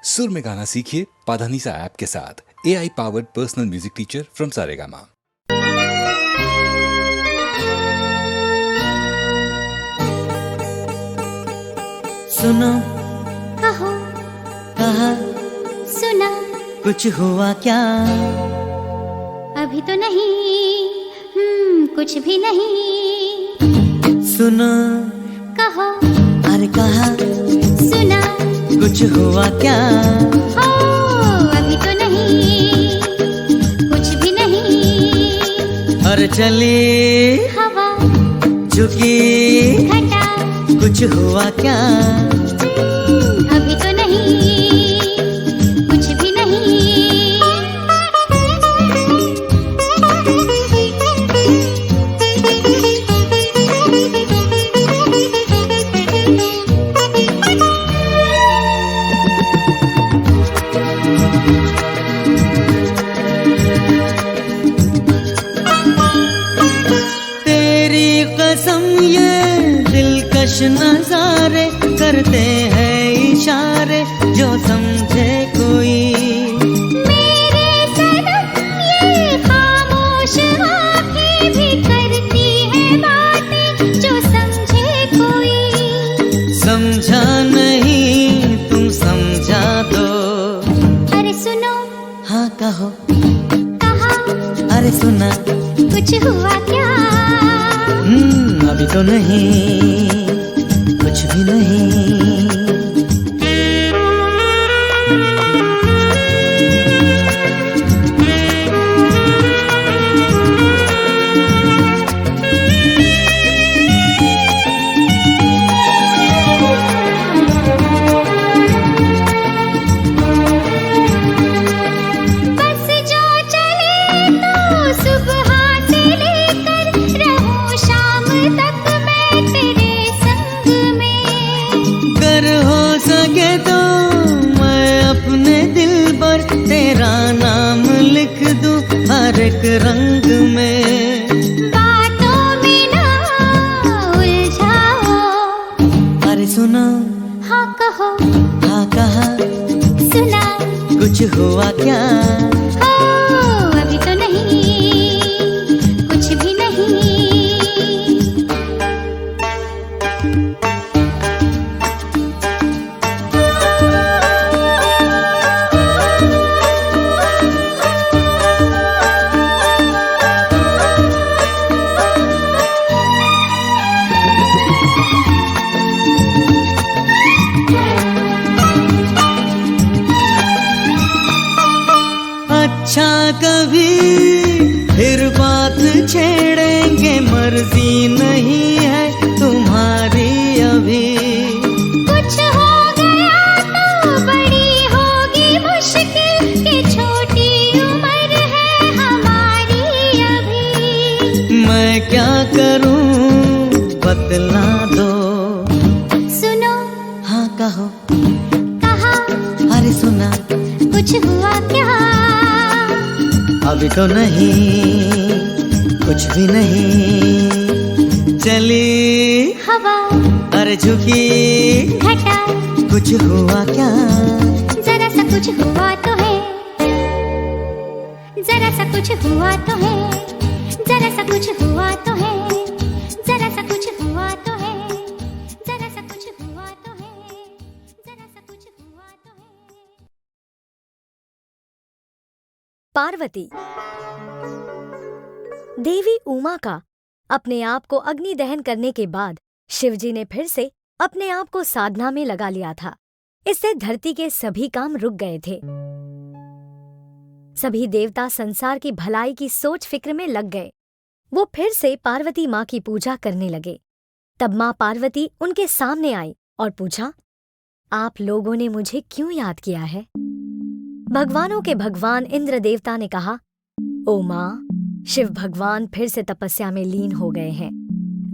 सुर में गाना सीखिए पाधानीसा ऐप के साथ। AI powered personal music teacher from Saregama. सुनो, कहो, कहा, सुना, कुछ हुआ क्या? अभी तो नहीं, कुछ भी नहीं। सुनो, कहो, अरे कहा, सुना, कुछ हुआ क्या? हो, अभी तो नहीं, कुछ भी नहीं। अरे चली हवा, झुकी, घटा, कुछ हुआ क्या? अभी तो नहीं, कुछ भी नहीं। तेरी कसम ये दिलकश नजारे करते हैं इशारे जो समझे कोई। मेरे सनम ये खामोश आँखें भी करती है बातें जो समझे कोई। समझा नहीं तुम समझा दो। अरे सुनो, हाँ कहो, कहा, अरे सुना, कुछ हुआ क्या? अभी तो नहीं, कुछ भी नहीं। बस जो चले तो सुबह से लेकर रहूं शाम तक मैं तेरे संग में। कर हो सके तो मैं अपने दिल पर तेरा नाम लिख दूं हर एक रंग में। बातों में ना उलझाओ। अरे सुनो, हाँ कहो, हाँ कहा, सुना, कुछ हुआ क्या? हो, अभी तो नहीं, कुछ भी नहीं। अच्छा कभी फिर बात छेड़ेंगे, मर्जी नहीं है तुम्हारी अभी। कुछ हो गया तो बड़ी होगी मुश्किल कि छोटी उम्र है हमारी अभी। मैं क्या करूं बतला दो। सुनो, हाँ कहो, कहा, अरे सुना, कुछ हुआ क्या? अभी तो नहीं, कुछ भी नहीं। चली हवा, अरे झुकी, घटा, कुछ हुआ क्या? जरा सा कुछ हुआ तो है, जरा सा कुछ हुआ तो है, जरा सा कुछ हुआ तो है, जरा सा कुछ हुआ तो है, जरा सा कुछ हुआ तो है, जरा सा कुछ हुआ तो है। पार्वती। देवी उमा का अपने आप को अग्नि दहन करने के बाद शिवजी ने फिर से अपने आप को साधना में लगा लिया था। इससे धरती के सभी काम रुक गए थे। सभी देवता संसार की भलाई की सोच फिक्र में लग गए। वो फिर से पार्वती माँ की पूजा करने लगे। तब माँ पार्वती उनके सामने आई और पूछा, आप लोगों ने मुझे क्यों याद किया है? भगवानों के भगवान इंद्र देवता ने कहा, ओ माँ, शिव भगवान फिर से तपस्या में लीन हो गए हैं।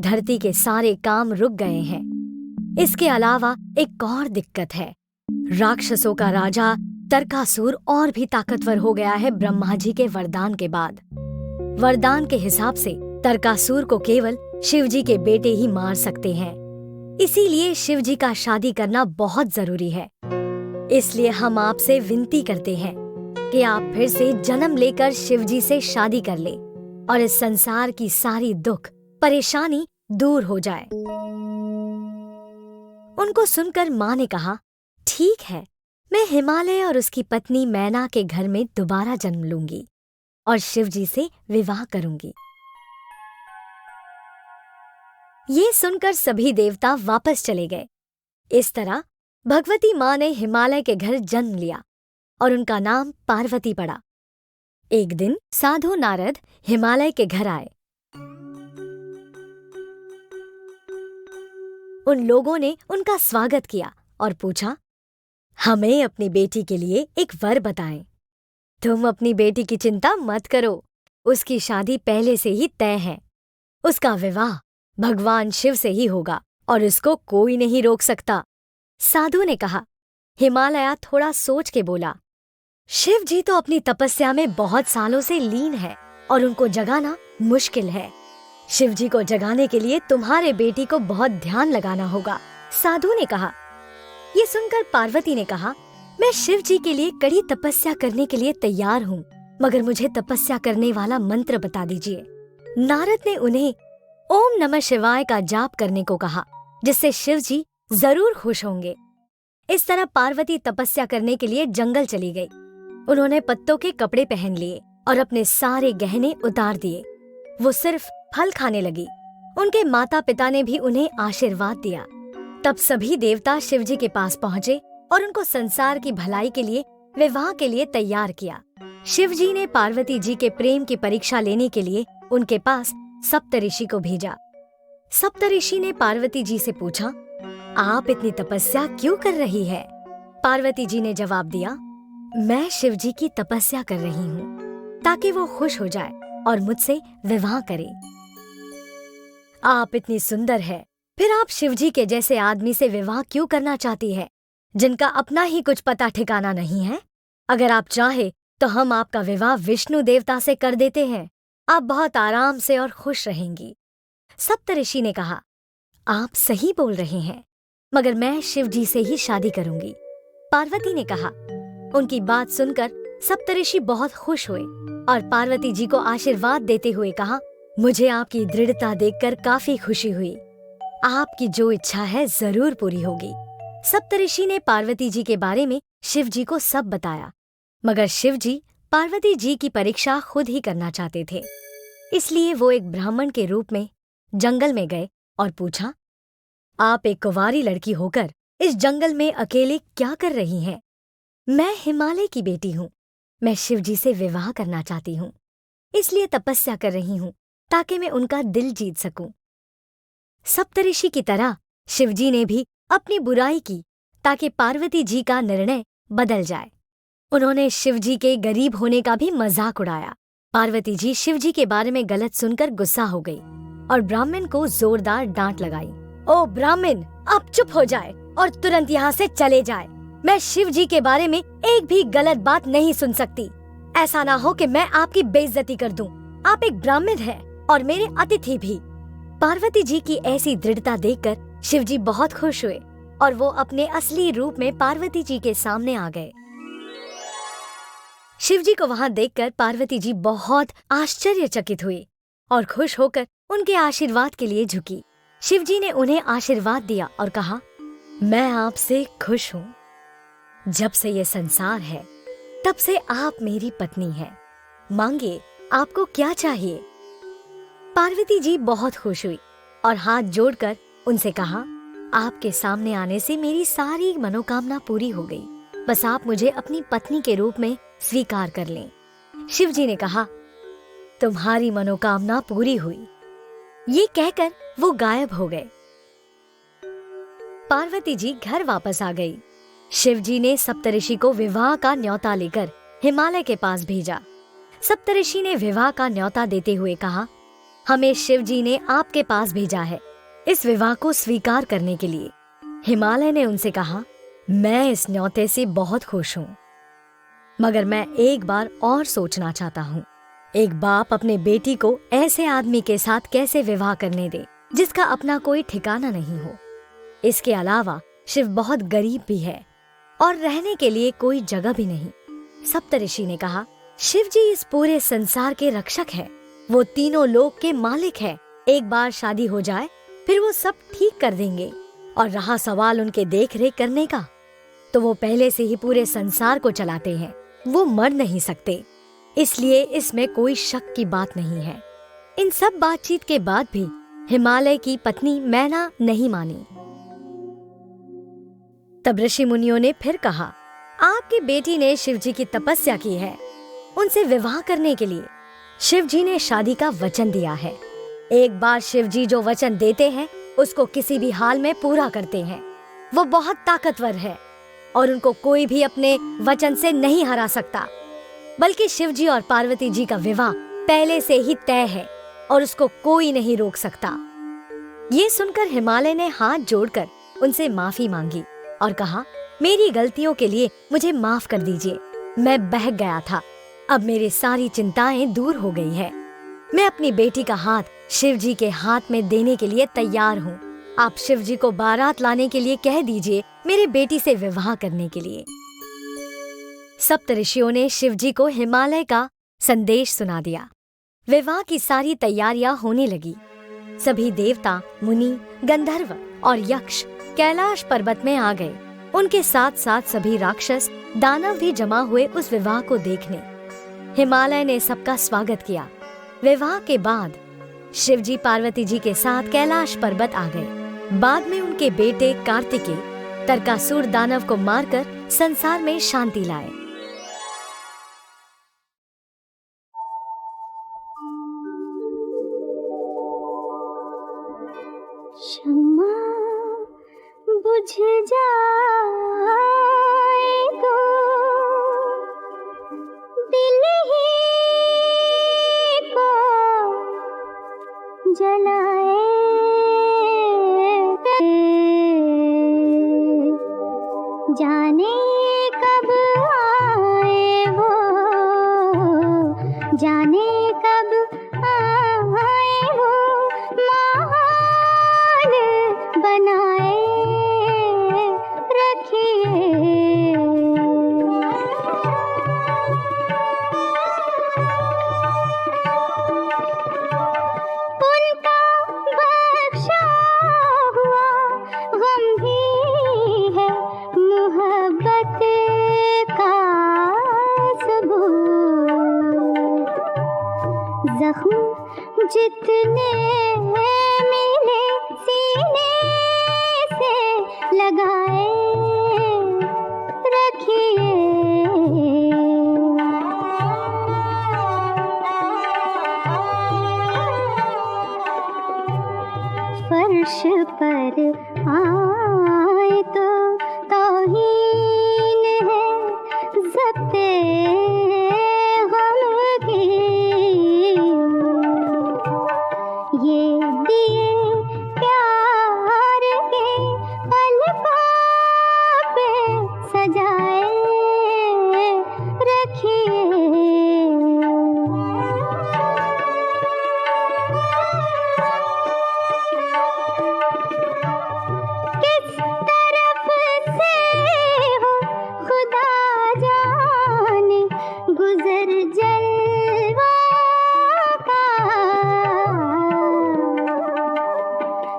धरती के सारे काम रुक गए हैं। इसके अलावा एक और दिक्कत है। राक्षसों का राजा तरकासुर और भी ताकतवर हो गया है ब्रह्मा जी के वरदान के बाद। वरदान के हिसाब से तरकासुर को केवल शिवजी के बेटे ही मार सकते हैं। इसीलिए शिवजी का शादी करना बहुत जरूरी है। इसलिए हम आपसे विनती करते हैं कि आप फिर से जन्म लेकर शिव जी से शादी कर ले और इस संसार की सारी दुख परेशानी दूर हो जाए। उनको सुनकर माँ ने कहा, ठीक है, मैं हिमालय और उसकी पत्नी मैना के घर में दोबारा जन्म लूंगी और शिव जी से विवाह करूंगी। ये सुनकर सभी देवता वापस चले गए। इस तरह भगवती माँ ने हिमालय के घर जन्म लिया और उनका नाम पार्वती पड़ा। एक दिन साधु नारद हिमालय के घर आए। उन लोगों ने उनका स्वागत किया और पूछा, हमें अपनी बेटी के लिए एक वर बताएं। तुम अपनी बेटी की चिंता मत करो, उसकी शादी पहले से ही तय है। उसका विवाह भगवान शिव से ही होगा और इसको कोई नहीं रोक सकता। साधु ने कहा। हिमालय थोड़ा सोच के बोला, शिव जी तो अपनी तपस्या में बहुत सालों से लीन है और उनको जगाना मुश्किल है। शिव जी को जगाने के लिए तुम्हारे बेटी को बहुत ध्यान लगाना होगा। साधु ने कहा। ये सुनकर पार्वती ने कहा, मैं शिव जी के लिए कड़ी तपस्या करने के लिए तैयार हूँ, मगर मुझे तपस्या करने वाला मंत्र बता दीजिए। नारद ने उन्हें ओम नमः शिवाय का जाप करने को कहा, जिससे शिव जी जरूर खुश होंगे। इस तरह पार्वती तपस्या करने के लिए जंगल चली गई। उन्होंने पत्तों के कपड़े पहन लिए और अपने सारे गहने उतार दिए। वो सिर्फ फल खाने लगी। उनके माता पिता ने भी उन्हें आशीर्वाद दिया। तब सभी देवता शिव जी के पास पहुँचे और उनको संसार की भलाई के लिए विवाह के लिए तैयार किया। शिव जी ने पार्वती जी के प्रेम की परीक्षा लेने के लिए उनके पास सप्तऋषि को भेजा। सप्तऋषि ने पार्वती जी से पूछा, आप इतनी तपस्या क्यों कर रही है? पार्वती जी ने जवाब दिया, मैं शिव जी की तपस्या कर रही हूँ ताकि वो खुश हो जाए और मुझसे विवाह करे। आप इतनी सुंदर है, फिर आप शिव जी के जैसे आदमी से विवाह क्यों करना चाहती है, जिनका अपना ही कुछ पता ठिकाना नहीं है? अगर आप चाहे तो हम आपका विवाह विष्णु देवता से कर देते हैं। आप बहुत आराम से और खुश रहेंगी। सप्तऋषि ने कहा, आप सही बोल रहे हैं, मगर मैं शिव जी से ही शादी करूंगी। पार्वती ने कहा। उनकी बात सुनकर सप्तऋषि बहुत खुश हुए और पार्वती जी को आशीर्वाद देते हुए कहा, मुझे आपकी दृढ़ता देखकर काफी खुशी हुई। आपकी जो इच्छा है जरूर पूरी होगी। सप्तऋषि ने पार्वती जी के बारे में शिव जी को सब बताया, मगर शिव जी पार्वती जी की परीक्षा खुद ही करना चाहते थे। इसलिए वो एक ब्राह्मण के रूप में जंगल में गए और पूछा, आप एक कुंवारी लड़की होकर इस जंगल में अकेले क्या कर रही हैं? मैं हिमालय की बेटी हूँ। मैं शिव जी से विवाह करना चाहती हूँ, इसलिए तपस्या कर रही हूँ ताकि मैं उनका दिल जीत सकूं। सप्तऋषि की तरह शिव जी ने भी अपनी बुराई की ताकि पार्वती जी का निर्णय बदल जाए। उन्होंने शिव जी के गरीब होने का भी मजाक उड़ाया। पार्वती जी शिव जी के बारे में गलत सुनकर गुस्सा हो गई और ब्राह्मण को जोरदार डांट लगाई। ओ ब्राह्मण, अब चुप हो जाए और तुरंत यहाँ से चले जाए। मैं शिव जी के बारे में एक भी गलत बात नहीं सुन सकती। ऐसा ना हो कि मैं आपकी बेइज्जती कर दूं। आप एक ब्राह्मण हैं और मेरे अतिथि भी। पार्वती जी की ऐसी दृढ़ता देखकर शिव जी बहुत खुश हुए और वो अपने असली रूप में पार्वती जी के सामने आ गए। शिव जी को वहाँ देखकर पार्वती जी बहुत आश्चर्यचकित हुई और खुश होकर उनके आशीर्वाद के लिए झुकी। शिव जी ने उन्हें आशीर्वाद दिया और कहा, मैं आपसे खुश हूँ। जब से ये संसार है तब से आप मेरी पत्नी हैं। मांगिए, आपको क्या चाहिए? पार्वती जी बहुत खुश हुई और हाथ जोड़कर उनसे कहा, आपके सामने आने से मेरी सारी मनोकामना पूरी हो गई। बस आप मुझे अपनी पत्नी के रूप में स्वीकार कर लें। शिव जी ने कहा, तुम्हारी मनोकामना पूरी हुई। ये कहकर वो गायब हो गए। पार्वती जी घर वापस आ गई। शिव जी ने सप्तऋषि को विवाह का न्योता लेकर हिमालय के पास भेजा। सप्तऋषि ने विवाह का न्योता देते हुए कहा, हमें शिव जी ने आपके पास भेजा है इस विवाह को स्वीकार करने के लिए। हिमालय ने उनसे कहा, मैं इस न्योते से बहुत खुश हूँ, मगर मैं एक बार और सोचना चाहता हूँ। एक बाप अपने बेटी को ऐसे आदमी के साथ कैसे विवाह करने दे जिसका अपना कोई ठिकाना नहीं हो। इसके अलावा शिव बहुत गरीब भी है और रहने के लिए कोई जगह भी नहीं। सप्तऋषि ने कहा, शिव जी इस पूरे संसार के रक्षक है, वो तीनों लोक के मालिक है। एक बार शादी हो जाए फिर वो सब ठीक कर देंगे। और रहा सवाल उनके देख रेख करने का, तो वो पहले से ही पूरे संसार को चलाते हैं, वो मर नहीं सकते, इसलिए इसमें कोई शक की बात नहीं है। इन सब बातचीत के बाद भी हिमालय की पत्नी मैना नहीं मानी। तब ऋषि मुनियों ने फिर कहा, आपकी बेटी ने शिव जी की तपस्या की है, उनसे विवाह करने के लिए शिव जी ने शादी का वचन दिया है। एक बार शिव जी जो वचन देते हैं उसको किसी भी हाल में पूरा करते हैं। वो बहुत ताकतवर है और उनको कोई भी अपने वचन से नहीं हरा सकता। बल्कि शिव जी और पार्वती जी का विवाह पहले से ही तय है और उसको कोई नहीं रोक सकता। ये सुनकर हिमालय ने हाथ जोड़कर उनसे माफी मांगी और कहा, मेरी गलतियों के लिए मुझे माफ कर दीजिए, मैं बहक गया था, अब मेरी सारी चिंताएं दूर हो गई है। मैं अपनी बेटी का हाथ शिव जी के हाथ में देने के लिए तैयार हूँ। आप शिव जी को बारात लाने के लिए कह दीजिए, मेरी बेटी से विवाह करने के लिए। सप्तऋषियों ने शिव जी को हिमालय का संदेश सुना दिया। विवाह की सारी तैयारियां होने लगी। सभी देवता, मुनि, गंधर्व और यक्ष कैलाश पर्वत में आ गए। उनके साथ साथ सभी राक्षस, दानव भी जमा हुए उस विवाह को देखने। हिमालय ने सबका स्वागत किया। विवाह के बाद शिव जी पार्वती जी के साथ कैलाश पर्वत आ गए। बाद में उनके बेटे कार्तिकेय तरकासुर दानव को मारकर संसार में शांति लाए। शम्मा बुझ जाए तो दिल ही को जलाए, जाने कब आए वो, जाने कब आए वो, माहौल बनाए रखिए। उनका बख्शा हुआ गम भी है मोहब्बत का सबूत। जख्म जितने मिले सीने से लगाए रखिए। फर्श पर आए तो तौहीन है ज़ब्ते गम की। ये दिए प्यार के पलकों पे सजाए रखिए। किस तरफ से हो खुदा जाने गुजर जलवा का,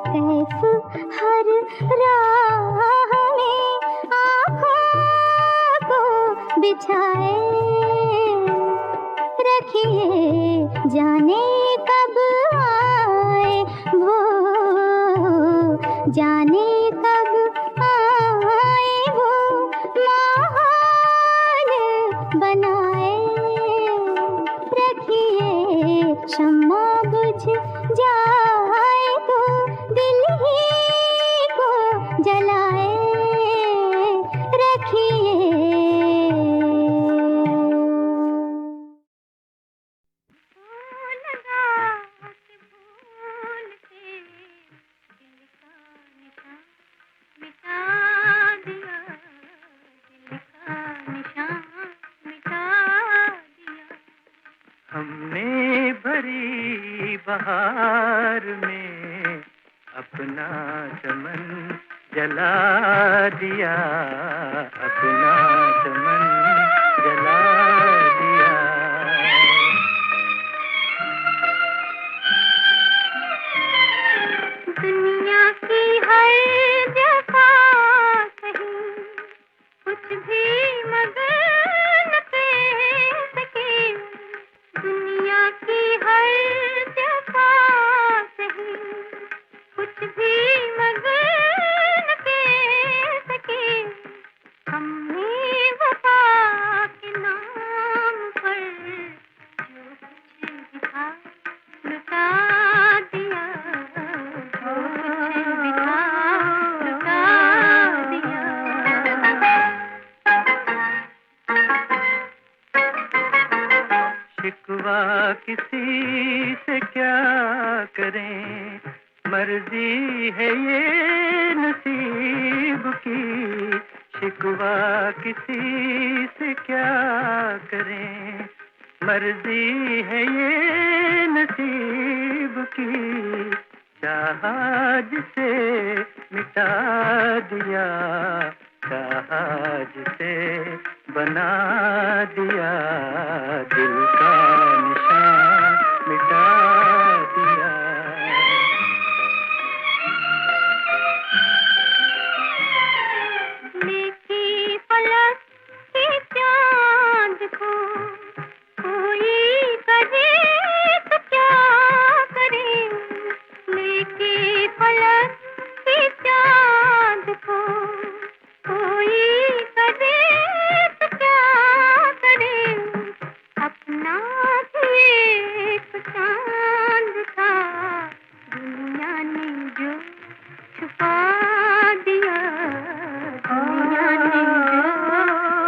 कैफ हर राह में आँखों को बिछाए रखिए। जाने कब आए वो, जाने कब आए वो, माहौल बनाए रखिए। शम्मा बुझ जाए तो दिल ही को जलाए रखिए। हमने भरी बहार में अपना चमन जला दिया, अपना चमन जला दिया। दुनिया की हर जगह सही कुछ भी मगर न कह सके। दुनिया की हर जगह सही कुछ भी मगर न कह सके। हमने वफा के नाम पर जो कुछ भी था लुटा दिया, जो कुछ भी था लुटा दिया। शिकवा किसी से क्या करें, मर्जी है ये नसीब की। शिकवा किसी से क्या करें, मर्जी है ये नसीब की। चाहा जिसे मिटा दिया, चाहा जिसे बना दिया, दिल का निशान मिटा दिया। लेके फलक के चांद को कोई करे तो क्या करे। लेके फलक के चांद को कोई करे तो क्या करे। अपना भी एक चांद था, दुनिया ने जो छुपा दिया, दुनिया ने जो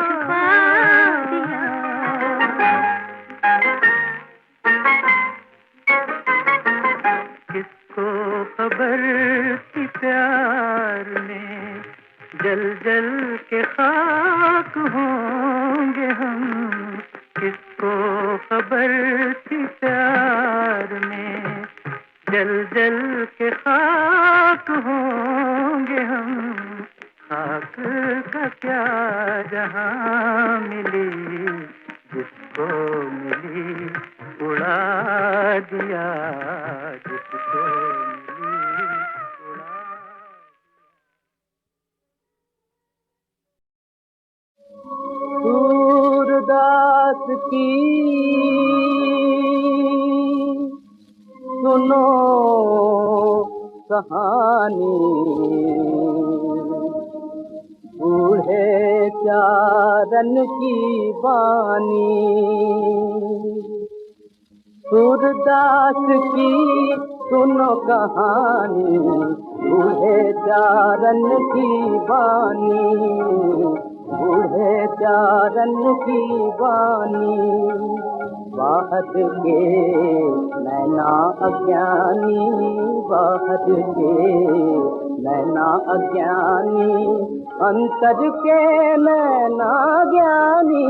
छुपा दिया। किसको खबर थी प्यार में जल जल के खाक होंगे हम। किसको खबर थी प्यार में जल जल के खाक होंगे हम। खाक का क्या जहां मिली, जिसको मिली उड़ा दिया, जिसको मिली उड़ा। सूरदास की सुनो कहानी, बूढ़े चारन की बानी। सूरदास की सुनो कहानी, बूढ़े चारन की बानी, बूढ़े चारन की बानी। बाहर के नैना अज्ञानी, बाहर के नैना अज्ञानी, अंतर के नैना ज्ञानी।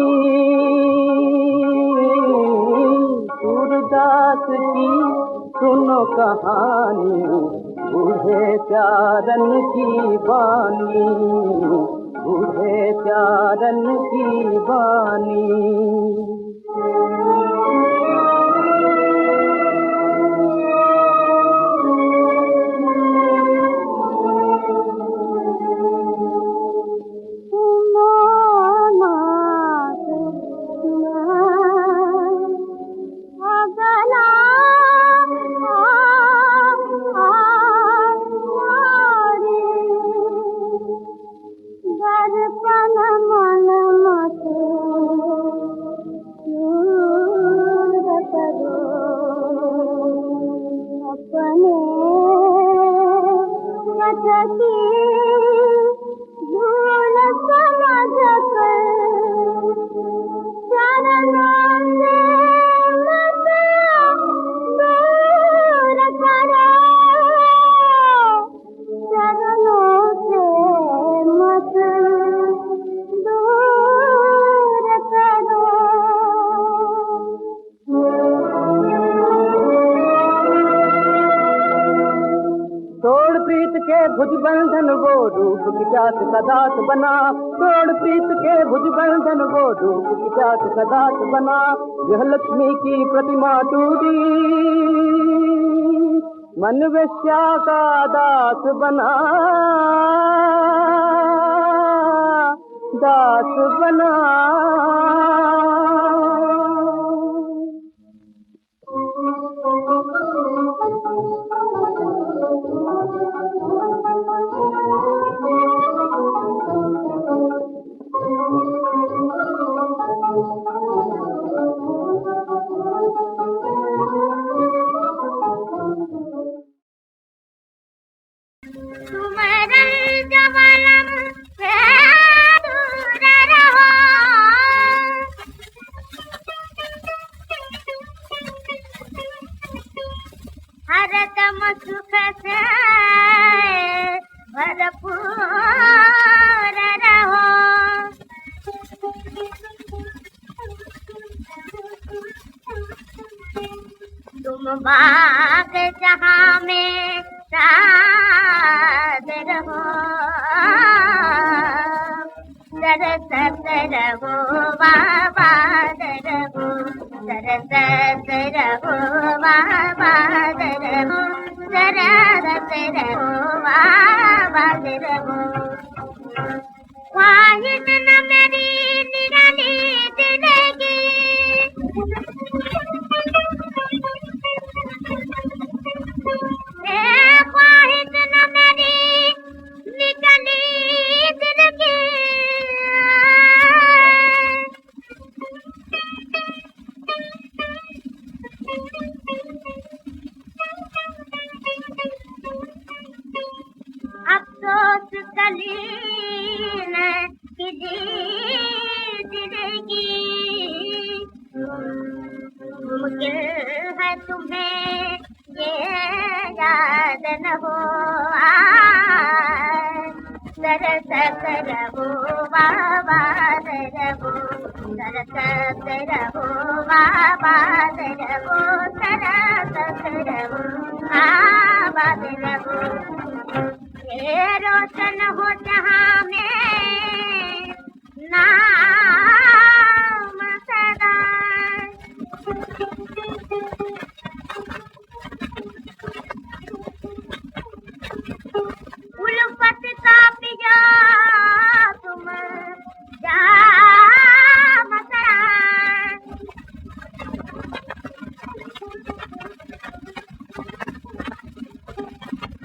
सूरदास की सुनो कहानी, बूढ़े चारन की बानी, बूढ़े चारन की बानी। दर्पण मन मत धूप की प्यास का दास बना, तोड़ प्रीत के भुज बंधन वो धूप की प्यास का दास बना। यह लक्ष्मी की प्रतिमा टूटी, मन वेश्या का दास बना, दास बना। हरदम सुख से भरपूर रहो। तुम बाग जहाँ में साद रहो, सरसत रहो बाबाद रहो, सरसत रहो बाबाद रहो, सरसत रहो बाबाद रहो। ख्वाहिश न मेरी निराली दिलेगी, ख्वाहिश न मेरी निकली दिल की, अफसोस कली न किसी दिलेगी। मुमकिन है तुम्हें ये याद न हो, सरसत रहो बाबाद रहो, सरसत रहो बाबाद रहो, सरसत रहो बाबाद रहो। ये रोशन हो जहाँ में नाम सदा, उल्फत का पिया तुम जाम सदा।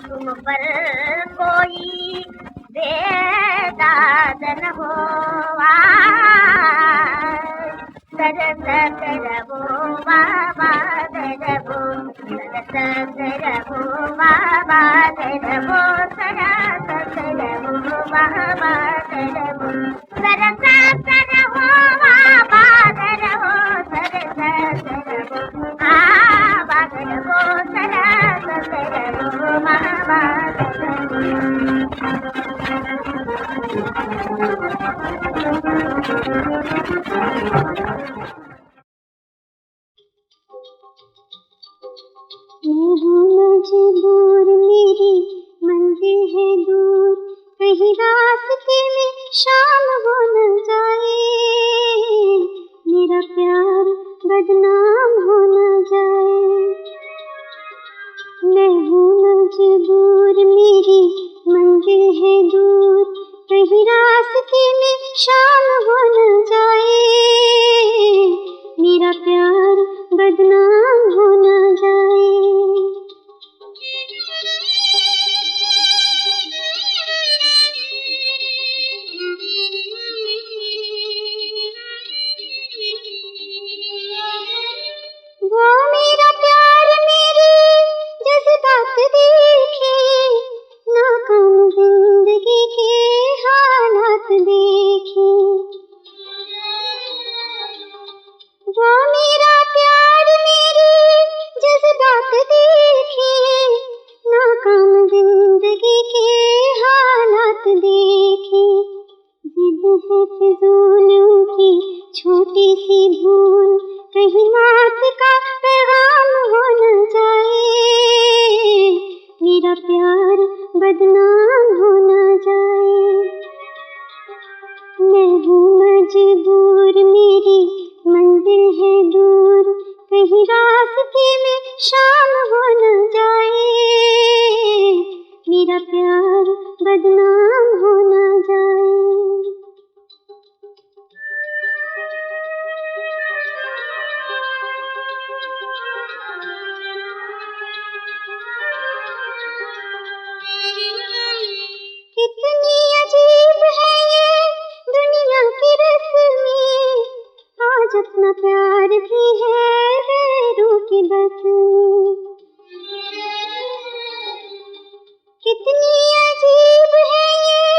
तुम पर कोई बेदाद न हो, सरसत रहो बाबाद रहो, सरसत रहो बाबाद रहो, सरसत रहो बाबाद रहो, सरसत रहो बाबाद रहो, सरसत रहो बाबाद रहो, सरसत रहो बाबाद रहो। मैं हूँ मजबूर, मेरी मंजिल है दूर, कहीं रास्ते में शाम हो न जाए, मेरा प्यार बदनाम हो न जाए। मैं हूँ मजबूर, मेरी मंजिल है दूर, कहीं रास्ते में शाम हो न जाए, मेरा प्यार बदनाम हो न जाए। वो मेरा प्यार मेरे जज्बात देखे, नाकाम जिंदगी के हालात देखे। वो मेरा प्यार मेरे जज्बात देखे, नाकाम जिंदगी के हालात देखे। जिद है फिजूल उनकी छोटी सी भूल, कहीं मौत का पैगाम हो न जाए, मेरा प्यार बदनाम हो न जाए। अपना प्यार भी है गैरों की बस में। कितनी अजीब है ये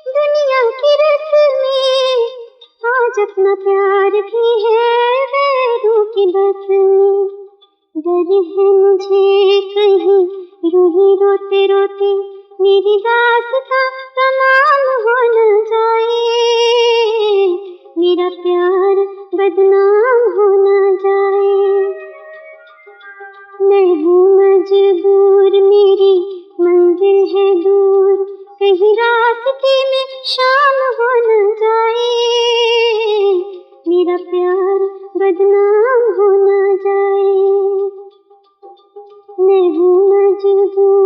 दुनिया की रस्में, आज अपना प्यार भी है गैरों की बस में। डर है मुझे कहीं यूं ही रोते रोते मेरी दास्तां तमाम हो न जाए, मेरा प्यार बदनाम हो न जाए। मैं हूँ मजबूर, मेरी मंजिल है दूर, कहीं रास्ते में शाम हो न जाए, मेरा प्यार बदनाम हो न जाए। मैं हूँ मजबूर।